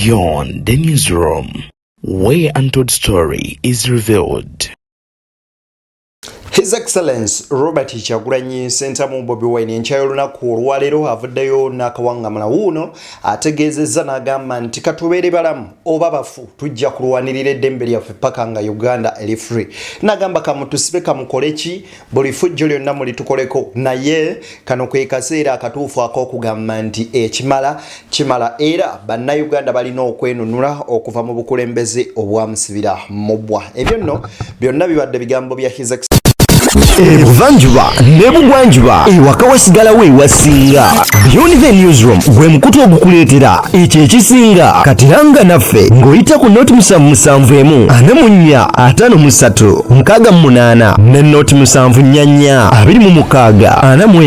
Beyond the newsroom, where untold story is revealed. His Excellence Robert Kyagulanyi Ssentamu Bobi Wine enchayo lunaku olwaleero avuddeyo n'akawangamula wuuno ategeezezza n'agamba nti katubeere balamu oba bafu tujja kulwanirira eddembe lyaffe paka nga Uganda eri free. N'agamba kamutusibe kamukole ki buli fujjo lyonna mulitukoleko naye kano kwe kaseera akatuufu ak'okugamba nti ekimala kimala era bannayuganda balina okwenunula okuva mu bukulembeze obwamusibira mu bbwa. Ebyo nno byonna bibadde bigambo bya His Excellence Ebuvanjuba n'ebugwanjuba ewaka wa Sigala we wasinga. Beyond the newsroom gwe mukutu ogukuleetera ekyo ekisinga katiranga naffe ng'oyita ku noti 771 44 53 ne noti 744 26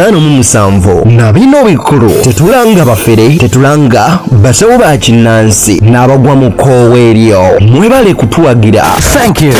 45 n'abirina obikulu tetulanga bafere tetulanga basawo ba kinnansi n'abagwa mu kkoowa eryo mwebale kutuwagira. Thank you.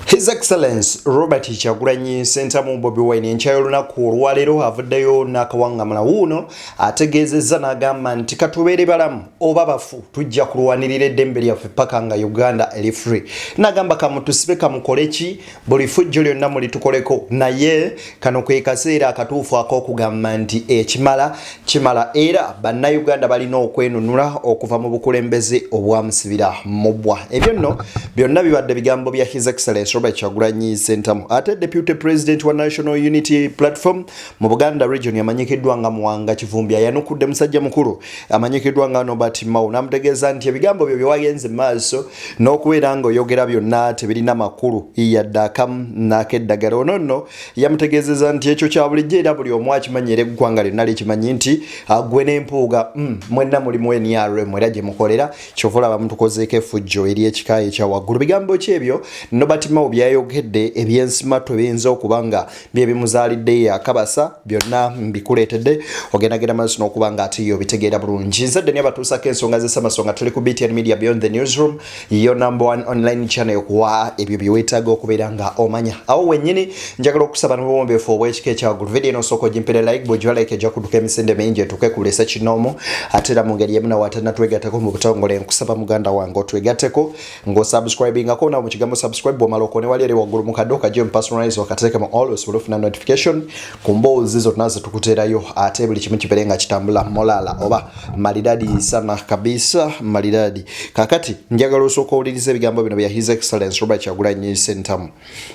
His Excellence Robert Kyagulanyi Ssentamu Bobi Wine enchayo lunaku olwaleero avuddeyo n'akawangamula wuuno ategeezezza n'agamba nti katubeere balamu oba bafu tujja kulwanirira eddembe lyaffe paka nga Uganda eri free. N'agamba kamutusibe kamukole ki buli fujjo lyonna mulitukoleko naye kano kwe kaseera akatuufu ak'okugamba nti ekimala kimala era bannayuganda balina okwenunula okuva mu bukulembeze obwamusibira mu bbwa. Ebyo nno byonna bibadde bigambo bya His Excellence Robert Kyagulanyi Ssentamu ate Deputy President wa National Unity Platform mu Buganda region yamanyikiddwa nga Muwanga Kivumbya yanukudde musajja mukulu amanyikiddwa nga Nobert Mao n'amutegeeza nti ebigambo byo byewagenze maaso n'okubeera nga oyogera byonna tebirina makulu yadde akamu n'akeddagala. Ono nno yamutegeezeza nti ekyo kya bulijjo era buli omu akimanyira eggwanga lyonna likimanyi nti gwe n'empuuga mwenna mulimu NRM era gye mukolera kyova olaba mutukozeeko effujjo eri ekika ekya waggulu. Bigambo ki ebyo Nobert Mao byayogedde ebyensimato biyinza okuba nga bye bimuzaalidde yakabasa byonna mbikuleetedde ogendagenda maaso n'okuba nga ate yo bitegeera bulungi. Nzadde niyo batuusako ensonga z'essamasonga tuli ku BTN Media Beyond the Newsroom yo #1 online channel okuwa ebyo bye weetaaga okubeera nga omanya. Awo wennyini njagala okusaba n'obwombeefu obw'ekika ekyaggulu video eno osooka ogimpere like bw'ogiwa like ejja kudduka emisinde mingi etuuke ku lesa kinoomu ate era mu ngeri emu nawe ate natwegatteko mu butongole nkusaba muganda wange otwegatteko ng'osubscribingako nawe mu kigambo subscribe bw'omala okone wali eri waggulu mu kaddo kajje mu personalize wakateeka mu always olufuna notification ku mboozi zo tunaze tukuteerayo ate buli kimu kibeere nga kitambula molala oba maridadi sana kabisa maridadi. Kakati njagala osooka owuliriza ebigambo bino bya His Excellence Robert Kyagulanyi Ssentamu.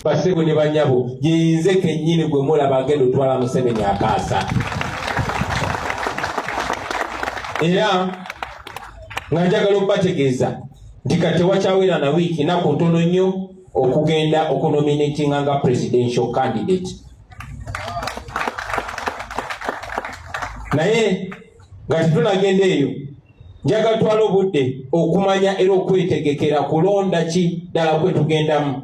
Basebo ne banyabo yinze kennyini gwe mulaba agenda otwala Museveni akaasa era nga njagala okubategeeza nti kati wakyawera na wiiki naku ntono nnyo okugenda okunominatinga nga presidential candidate. Naye nga tetunagenda eyo njagala twala obudde okumanya era okwetegekera kulonda ki ddala kwe tugendamu.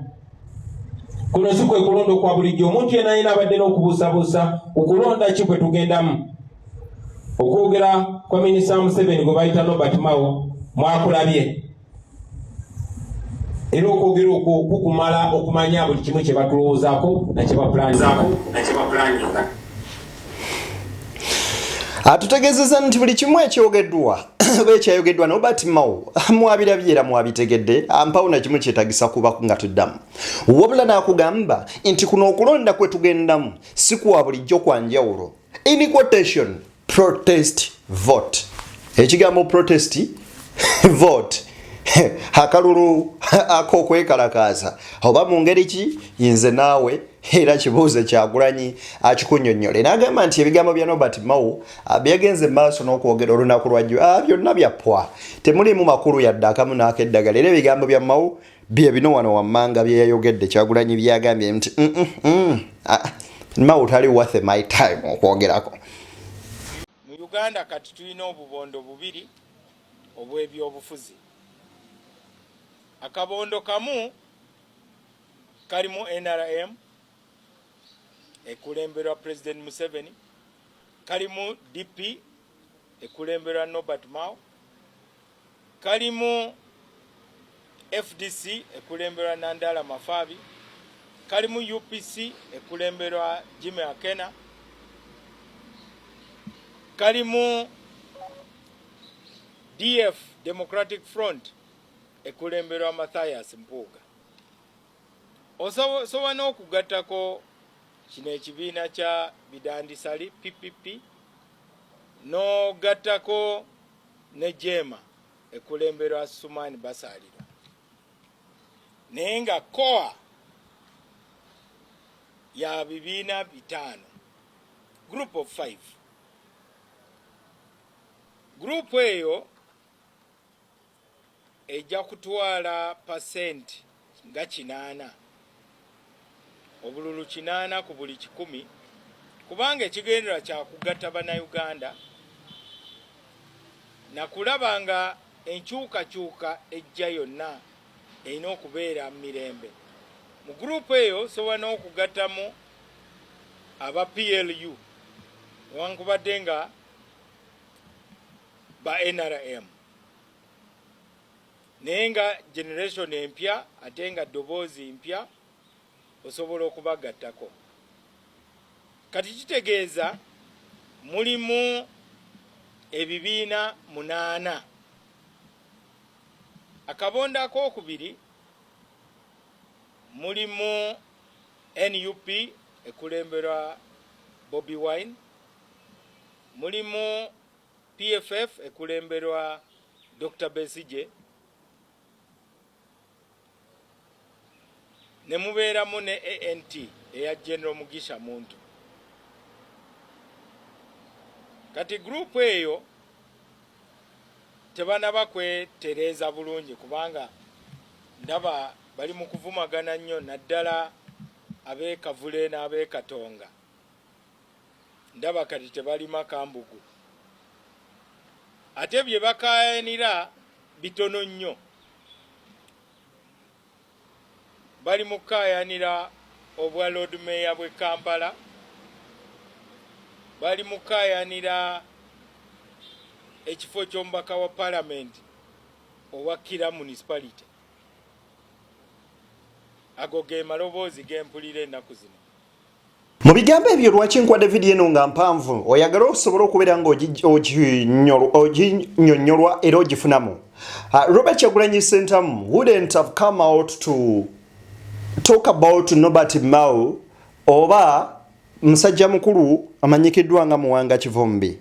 Kuno si kwe kulonda okwa bulijjo omuntu yenna alina abadde n'okubuusabuusa okulonda ki kwe tugendamu. Okwogera kwa minisita Museveni gwe bayita Nobert Mao mwakulabye era okwogera okwo kukumala okumanya buli kimu kye batulowoozaako na kye bapulaninga. Atutegeezezza nti buli kimu ekyogeddwa oba ekyayogeddwa Nobert Mao mwabirabye era mwabitegedde ampawo na kimu kyetagisa kuba nga tuddamu. Wabula n'akugamba nti kuno okulonda kwe tugendamu si kwa bulijjo kwa njawulo. In quotation, protest vote. Ekigambo protest vote akalulu ak'okwekalakaasa oba mu ngeri ki yinze naawe era kibuuze Kyagulanyi akikunnyonnyola. N'agamba nti ebigambo bya Nobert Mao byagenze maaso n'okwogera olunaku lwajjo byonna byappwa temulimu makulu yadde akamu n'akeddagala. Era ebigambo bya Mao bye bino wano wammanga bye yayogedde Kyagulanyi byagambye nti Mao tali worth my time okwogerako. Mu Uganda kati tulina obubondo bubiri obw'ebyobufuzi. Akabondo kamu kalimu NRM ekulemberwa President Museveni, kalimu DP ekulemberwa Nobert Mao, kalimu FDC ekulemberwa Nandala Mafabi, kalimu UPC ekulemberwa Jimmy Akena, kalimu DF Democratic Front ekulemberwa Matthias Mpuuga. Osobola n'okugattako kino ekibiina kya Bidandisali PPP n'ogattako ne Jema ekulemberwa Sumani Basalira. Naye nga koa ya bibiina bitano, group of 5. Group eyo ejja kutwala percent nga 8, obululu 8 ku buli 10, kubanga ekigendera kya kugatta bannayuganda na kulaba nga enkyukakyuka ejja yonna erina okubeera mirembe. Mu group eyo sobola n'okugattamu aba PLU newankubadde nga ba NRM, naye nga generation empya ate nga ddoboozi mpya osobola okubagattako. Kati kitegeeza mulimu ebibiina 8. Akabonda akokubiri mulimu NUP ekulemberwa Bobi Wine, mulimu PFF ekulemberwa Dr. Besije, ne mubeeramu ne ANT eya General Mugisha Muntu. Kati group eyo tebanaba kwetereeza bulungi kubanga ndaba bali mu kuvumagana nnyo naddala ab'Ekavule n'ab'Ekatonga. Ndaba kati tebali Makambugu. Ate bye bakayanira bitono nnyo. Bali mu kukayanira obwa Lord Mayor bwe Kampala, bali mu kukayanira ekifo ky'omubaka wa Parliament owa Kira Municipality. Ago ge maloboozi gempulira ennaku zino. Mu bigambo ebyo lwaki nkwadde vidiyo eno nga mpanvu oyagala okusobola okubeera ng'oginyonnyolwa era ogifunamu. Robert Kyagulanyi Ssentamu wouldn't have come out to talk about Nobert Mao oba musajja mukulu amanyikiddwa nga Muwanga Kivumbi.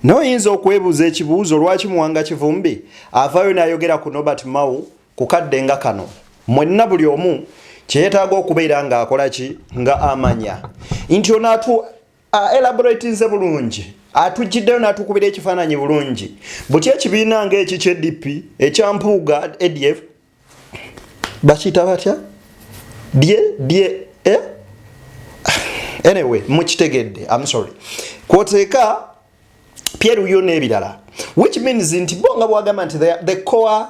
Noyinza okwebuuza ekibuuzo lwaki Muwanga Kivumbi avaayo n'ayogera ku Nobert Mao ku kadde nga kano. Mwenna buli omu kyetaaga okubeera nga akola ki nga amanya nti ono elaborate nze bulungi atujjiddeyo n'atukubira ekifaananyi bulungi buti ekibiina ng'eki ky'EDP ekyampuuga ADF bakiyita batya anyway mukitegedde I'm sorry kwoteeka Pierre n'ebirala which means nti bonga bwagamba nti the core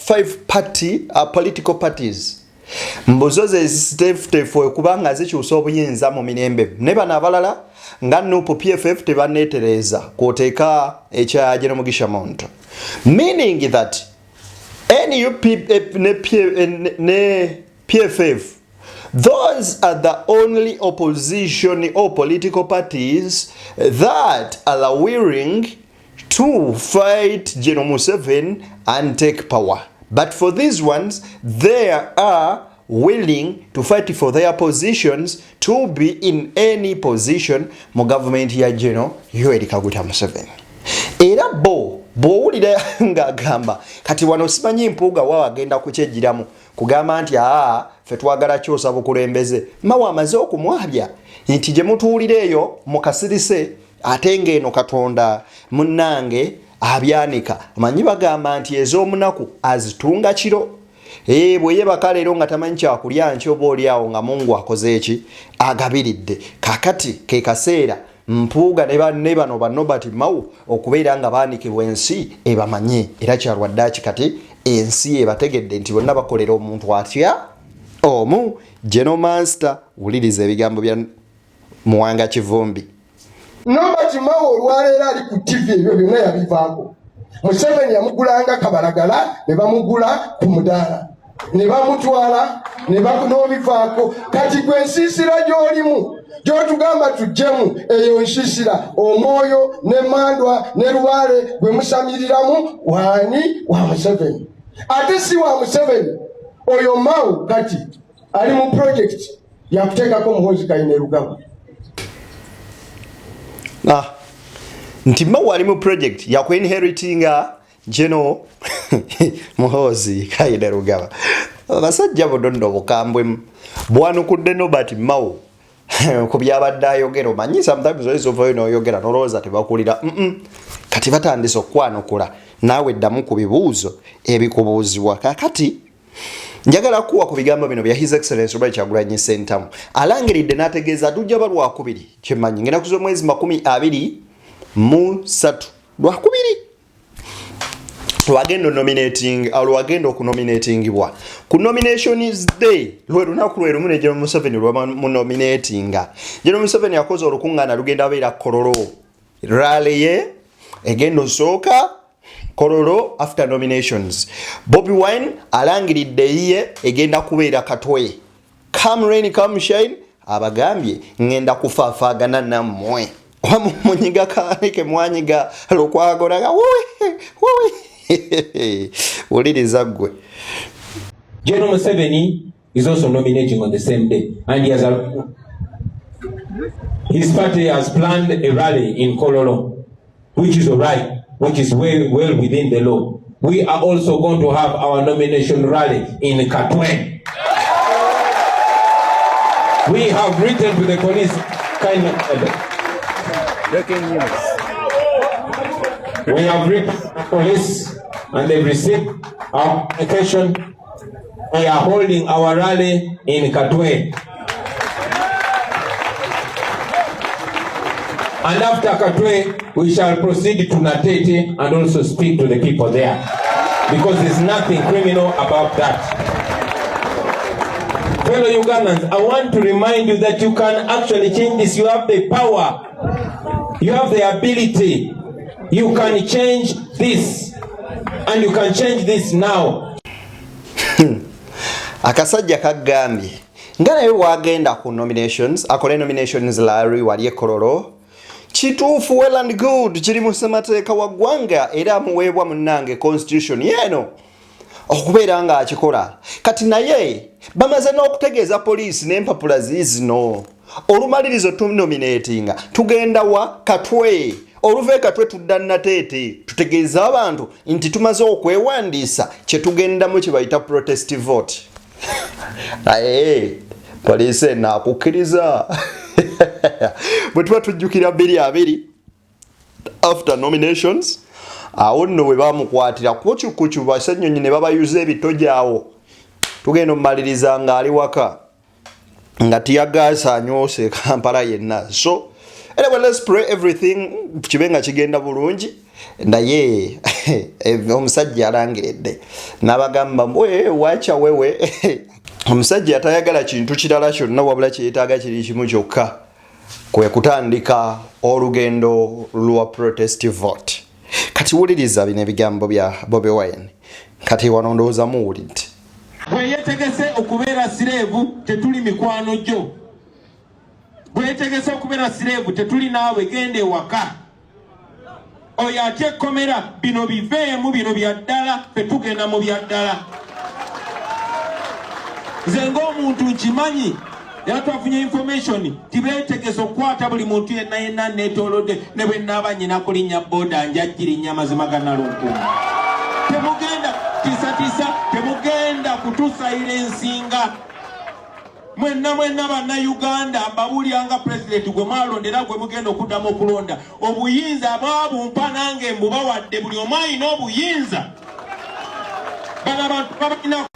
5 political parties mbuzoze eziteefuteefu kubanga zikyusa obuyinza mu mirembe ne bano abalala nga nupo PFF tebaneetereza kwoteeka ekya General Mugisha Muntu meaning that NUP ne PFF those are the only opposition or political parties that are willing to fight General Museveni and take power. But for these ones, they are willing to fight for their positions to be in any position mu government ya General Yoweri Kaguta Museveni. Era bw'owulira ng'agamba kati wano simanyi Mpuuga wa agenda kukyejjiramu kugamba nti ffe twagala kyosa bukulembeze Mao amaze okumwabya nti gye mutuulira eyo mukasirise ate ng'eno Katonda munnange abyanika amanyi bagamba nti ez'omunaku azitunga kiro bwe yebaka leero nga tamanyi kyakulya nkyo oba oli awo nga Mungu akoze eki agabiridde kakati ke kaseera Mpuuga ne bano ba Nobert Mao okubeera nga baanikibwa ensi ebamanye era kyalwaddaaki kati ensi ebategedde nti bonna bakolera omuntu atya omu General Master wuliriza ebigambo bya Muwanga Kivumbi. Nobert Mao olwaleero ali ku TV ebyo byonna yabivaako. Museveni yamugulanga kabalagala ne bamugula ku mudaala. ne bamutwala ne bakunobivaako kati gwe nsiisira gy'olimu gy'otugamba tujjemu eyo nsiisira omwoyo ne mandwa ne lubaale gwe musamiriramu waani wa Museveni ate si wa Museveni oyo Mao kati ali mu project yakuteekako Muhoozi Kayine Lugaba nti Mao ali mu project yakuinheritinga jeno Muhoozi Kayine Lugaba basajja bodondo bukambwe bwanukudde Nobert Mao ku byabadde ayogera omanyi sometimes oyinza n'oyogera nolowooza tebakulira kati batandise okwanukula naawe ddamu ku bibuuzo ebikubuuzibwa kakati njagala kuwa ku bigambo bino bya His Excellency Robert Kyagulanyi Ssentamu alangiridde n'ategeeza tujja ba Lwakubiri kyemmanyi ngenda kuza omwezi 23 Lwakubiri lwagenda okunominatingibwa ku nominations day lwe lunaku lwe lumu ne General Museveni lwamunominatinga. General Museveni yakoze olukuŋŋaana lugenda abeera Kololo rally ye egenda osooka Kololo after nominations. Bobi Wine alangiridde ye egenda kubeera Katwe. Come rain come shine abagambye ngenda kufaafagana nammwe wamunyiga kanike mwanyiga lukwagoraga wowe uliriza gwe. General Museveni is also nominating on the same day, and his party has planned a rally in Kololo, which is alright, which is well within the law. We are also going to have our nomination rally in Katwe. We have written to the police breaking news. We have written to the police and they've received our application. We are holding our rally in Katwe. And after Katwe, we shall proceed to Natete and also speak to the people there. Because there's nothing criminal about that. Fellow Ugandans, I want to remind you that you can actually change this. You have the power. You have the ability. You can change this. And you can change this now. Akasajja kagambye nga naye wagenda ku nominations akole nominations lari wali Kololo kituufu well and good kiri mu ssemateeka wa ggwanga era muweebwa munnange constitution yeno okubeera nga akikola kati naye bamaze n'okutegeeza poliisi n'empapula ziizino olumalirizo tunominatinga tugenda wa Katwe oluva Katwe tudda Natete tutegeeza abantu nti tumaze okwewandiisa kye tugendamu kye bayita protest vote. Police na kukkiriza bwe tuba tujjukira 2 after nominations awo nno bwe bamukwatira kukyukucyu basennyonyi ne babayuza ebitojaawo tugenda omumaliriza nga ali waka nga tiyagaasa anyoose Kampala yenna. So anyway, let's pray everything kibe nga kigenda bulungi. Naye omusajja alangiridde n'abagamba wacha wewe omusajja atayagala kintu kirala kyonna wabula kyetaaga kiri kimu kyokka kwe kutandika olugendo lwa protest vote. Kati wuliriza bino ebigambo bya Bobi Wine kati wano ndowooza muwulidde. Bwe yeetegese okubeera sireevu tetuli mikwano gyo. Bwe yeetegese okubeera sireevu tetuli naawe genda ewaka. Oyo Atya Okuffa bino biveemu bino bya ddala ffe tugenda mu bya ddala. Nze ng'omuntu nkimanyi era twafunye information tibeetegese okukwata buli muntu yenna neetoolodde ne bwe nnaaba nnyina kulinnya booda njajjirinnya mazima ga Nalunkumu. Temugenda tiisatiisa temugenda kutusayira ensinga. Mwenna bannayuganda mbabuuliranga pulezidenti gwe mwalondera gwe mugenda okuddamu okulonda. Obuyinza bwabumpa nange mbubawadde buli omu alina obuyinza. Bano abantu babalina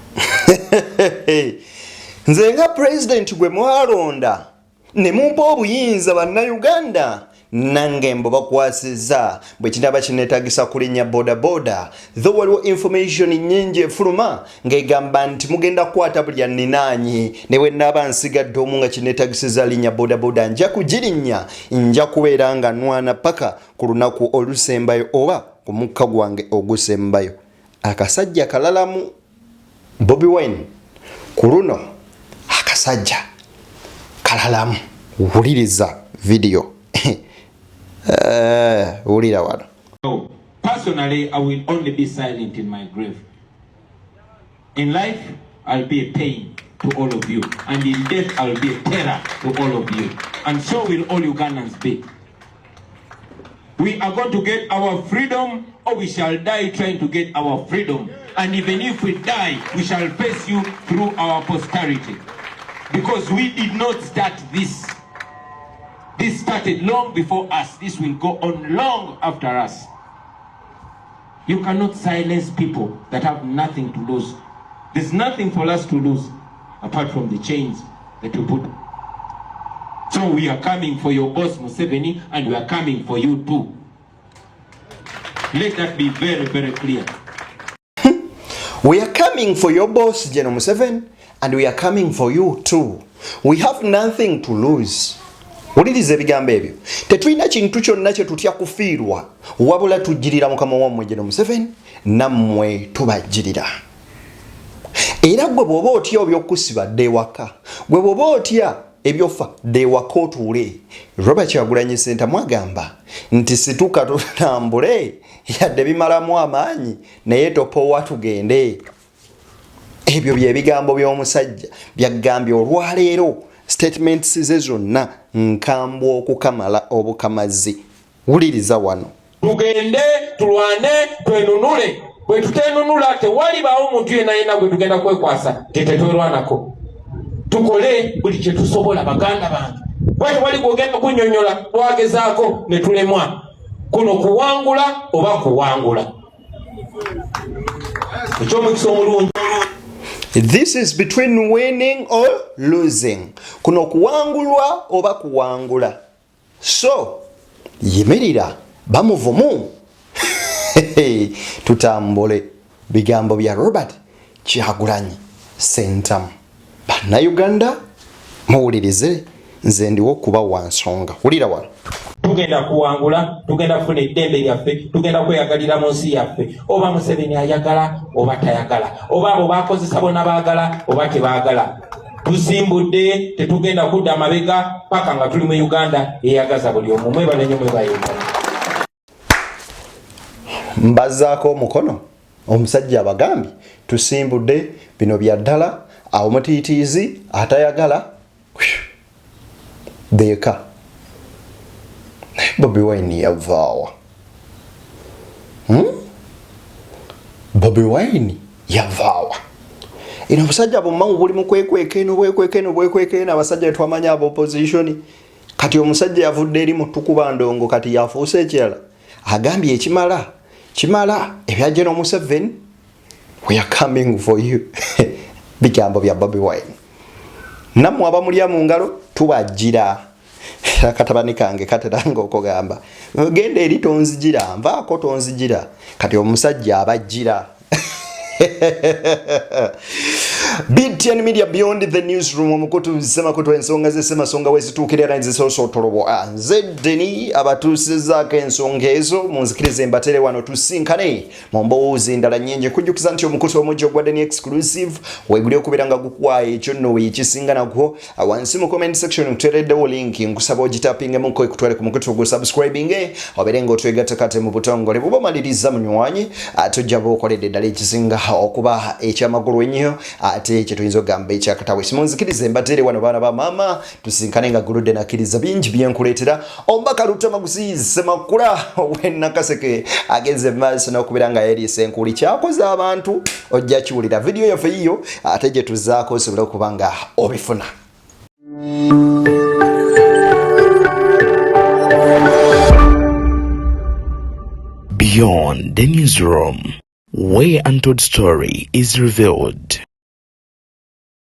nze nga pulezidenti gwe mwalonda ne mumpa obuyinza bannayuganda nange mbubakwasizza bwe kinaba kineetagisa kulinnya bodaboda. Though waliwo information nnyingi efuluma ng'egamba nti mugenda kukwata buli anninaanyi ne bwe nnaaba nsigadde omu nga kineetagisiza linnya bodaboda nja kugirinnya nja kubeera nga nwana paka ku lunaku olusembayo oba ku mukka gwange ogusembayo. Akasajja kalalamu Bobi Wine kuruno akasajja kalalamu wuliriza video wulira wano. Personally, I will only be silent in my grave. In life, I'll be a pain to all of you, and in death, I'll be a terror to all of you, and so will all Ugandans be. We are going to get our freedom, or we shall die trying to get our freedom. And even if we die, we shall face you through our posterity. Because we did not start this. This started long before us. This will go on long after us. You cannot silence people that have nothing to lose. There's nothing for us to lose apart from the chains that you put. So we are coming for your boss Museveni, and we are coming for you too. Let that be very, very clear. We are coming for your boss General Museveni, and we are coming for you too. We have nothing to lose. Wuliriza ebigambo ebyo. Tetulina kintu kyonna kye tutya kufiirwa, wabula tujjirira mukama wammwe General Museveni, nammwe tubajjirira. Era gwe bw'oba otya ebyokusibadde ewaka, gwe bw'oba otya ebyofa ewaka otuule, Robert Kyagulanyi Ssentamu agamba nti situka tutambule yadde bimalamu amaanyi naye topowa tugende. Ebyo bye bigambo by'omusajja byagambye olwaleero. Statements ze zonna nkambwe okukamala obukamazi. Wuliriza wano. Tugende tulwane twenunule. Bwe tutenunula tewalibaawo omuntu yenna gwe tugenda kwekwasa tetwerwanako. Tukole buli kye tusobola baganda bange. Bwe wali gwogenda kunnyonnyola twagezaako ne tulemwa. Kuno kuwangula oba kuwangula. Eky'omukisa omulungi. This is between winning or losing. Kuno kuwangulwa oba kuwangula. So, yimirira bamuvumu. Tutambule. Bigambo bya Robert Kyagulanyi Ssentamu. Bannayuganda muwulirize, nze ndiwo kuba wansonga. Wulira wano. Tugenda kuwangula, tugenda kufuna eddembe lyaffe, tugenda kweyagalira mu nsi yaffe. Oba Museveni ayagala oba tayagala, oba abo bakozesa bonna baagala oba tebaagala. Tusimbudde, tetugenda kudda mabega paka nga tuli mu Uganda eyagaza buli omu. Mwebale nnyo mwebayuganda. Mbazaako omukono omusajja abagambye tusimbudde bino bya ddala, awo mutiitiizi atayagala deeka. Bobi Wine yavaawa. Bobi Wine yavaawa. Ino abasajja bommangu buli mukwekwekeno abasajja twamanya aba opposition. Kati omusajja yavudde eri mu tukuba ndongo kati yafuuse ekirala. Agambye kimala ebya General Museveni. We are coming for you. Bigambo bya Bobi Wine. Nammwe abamulya mu ngalo tubajjira. Katabani kange kateranga okugamba genda eri tonzigira nvaako tonzigira kati omusajja abajjira. BTN Media Beyond the Newsroom omukutu semakutu ensonga z'esemasonga wezituukira era nzisoosootolobo nzeddeni abatuusizaako ensonga ezo munzikirize mbatere wano tusinkane mu mboozi endala nnyingi kujjukiza nti omukutu omujja ogwadde ni exclusive weeguli okubeera nga gukwaye ekyo nno weekisinga nagwo wansi mu comment section nkuteereddewo link nkusaba ogitapingemu ekutwale ku mukutu ogusubscribing obeere ng'otwegattakatte mu butongole bw'oba omaliriza munywanyi tujja bookoledde ddala ekisinga okuba ekyamagulu ennyo ate kye tuyinza okugamba ekyakatawe simunzikirize mbatere wano baana ba maama tusinkane nga guludde nakkiriza bingi byenkuleetera omubaka Lutama Gusiizi Makula ow'Ennakaseke agenze maaso n'okubeera nga yeriisa enkuuli kyakoze abantu ojja kiwulira vidiyo yaffe yiyo ate gye tuzaako osobole okuba nga obifuna. Beyond the newsroom, where untold story is revealed.